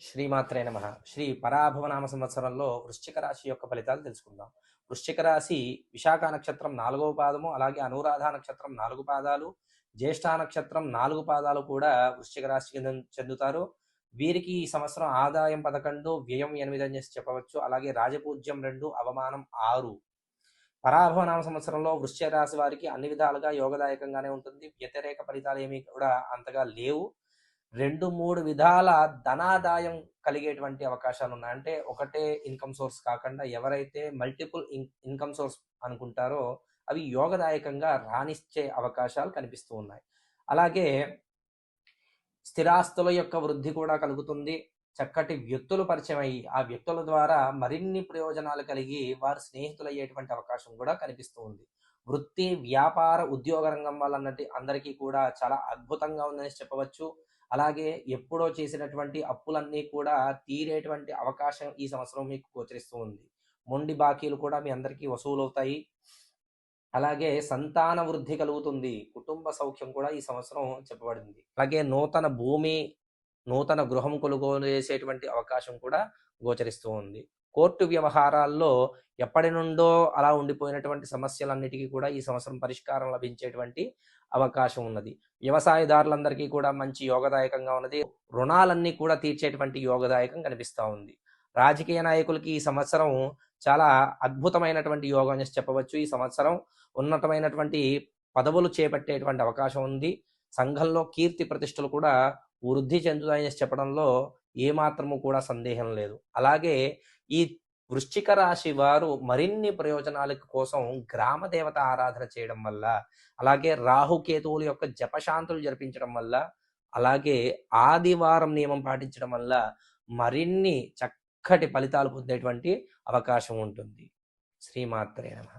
శ్రీమాత్రే నమ. శ్రీ పరాభవనామ సంవత్సరంలో వృశ్చిక రాశి యొక్క ఫలితాలు తెలుసుకుందాం. వృశ్చిక రాశి విశాఖ నక్షత్రం 4వ పాదము, అలాగే అనురాధ నక్షత్రం 4 పాదాలు, జ్యేష్ఠ నక్షత్రం 4 పాదాలు కూడా వృశ్చిక రాశికి చెందుతారు. వీరికి ఈ సంవత్సరం ఆదాయం 11, వ్యయం 8 అని చెప్పవచ్చు. అలాగే రాజపూజ్యం 2, అవమానం 6. పరాభవనామ సంవత్సరంలో వృశ్చిక రాశి వారికి అన్ని విధాలుగా యోగదాయకంగానే ఉంటుంది. వ్యతిరేక ఫలితాలు ఏమీ కూడా అంతగా లేవు. 2-3 విధాల ధనాదాయం కలిగేటువంటి అవకాశాలు ఉన్నాయి. అంటే ఒకటే ఇన్కమ్ సోర్స్ కాకుండా ఎవరైతే మల్టిపుల్ ఇన్కమ్ సోర్స్ అనుకుంటారో అవి యోగదాయకంగా రాణించే అవకాశాలు కనిపిస్తూ ఉన్నాయి. అలాగే స్థిరాస్తుల యొక్క వృద్ధి కూడా కలుగుతుంది. చక్కటి వ్యక్తులు పరిచయం అయ్యి ఆ వ్యక్తుల ద్వారా మరిన్ని ప్రయోజనాలు కలిగి వారు స్నేహితులయ్యేటువంటి అవకాశం కూడా కనిపిస్తూ ఉంది. వృత్తి, వ్యాపార, ఉద్యోగ రంగం వాళ్ళన్నట్టు అందరికీ కూడా చాలా అద్భుతంగా ఉందని చెప్పవచ్చు. అలాగే ఎప్పుడో చేసినటువంటి అప్పులన్నీ కూడా తీరేటువంటి అవకాశం ఈ సంవత్సరం మీకు గోచరిస్తూ ఉంది. మొండి బాకీలు కూడా మీ అందరికీ వసూలవుతాయి. అలాగే సంతాన వృద్ధి కలుగుతుంది. కుటుంబ సౌఖ్యం కూడా ఈ సంవత్సరం చెప్పబడింది. అలాగే నూతన భూమి, నూతన గృహం కొనుగోలు చేసేటువంటి అవకాశం కూడా గోచరిస్తూ ఉంది. కోర్టు వ్యవహారాల్లో ఎప్పటి నుండో అలా ఉండిపోయినటువంటి సమస్యలన్నిటికీ కూడా ఈ సంవత్సరం పరిష్కారం లభించేటువంటి అవకాశం ఉన్నది. వ్యవసాయదారులందరికీ కూడా మంచి యోగదాయకంగా ఉన్నది. రుణాలన్నీ కూడా తీర్చేటువంటి యోగదాయకం కనిపిస్తూ ఉంది. రాజకీయ నాయకులకి ఈ సంవత్సరం చాలా అద్భుతమైనటువంటి యోగం అని చెప్పవచ్చు. ఈ సంవత్సరం ఉన్నతమైనటువంటి పదవులు చేపట్టేటువంటి అవకాశం ఉంది. సంఘంలో కీర్తి ప్రతిష్టలు కూడా వృద్ధి చెందుతాయని చెప్పడంలో ఏమాత్రము కూడా సందేహం లేదు. అలాగే ఈ వృశ్చిక రాశి వారు మరిన్ని ప్రయోజనాల కోసం గ్రామ దేవత ఆరాధన చేయడం వల్ల, అలాగే రాహుకేతువుల యొక్క జపశాంతులు జరిపించడం వల్ల, అలాగే ఆదివారం నియమం పాటించడం వల్ల మరిన్ని చక్కటి ఫలితాలు పొందేటువంటి అవకాశం ఉంటుంది. శ్రీమాత్రే నమః.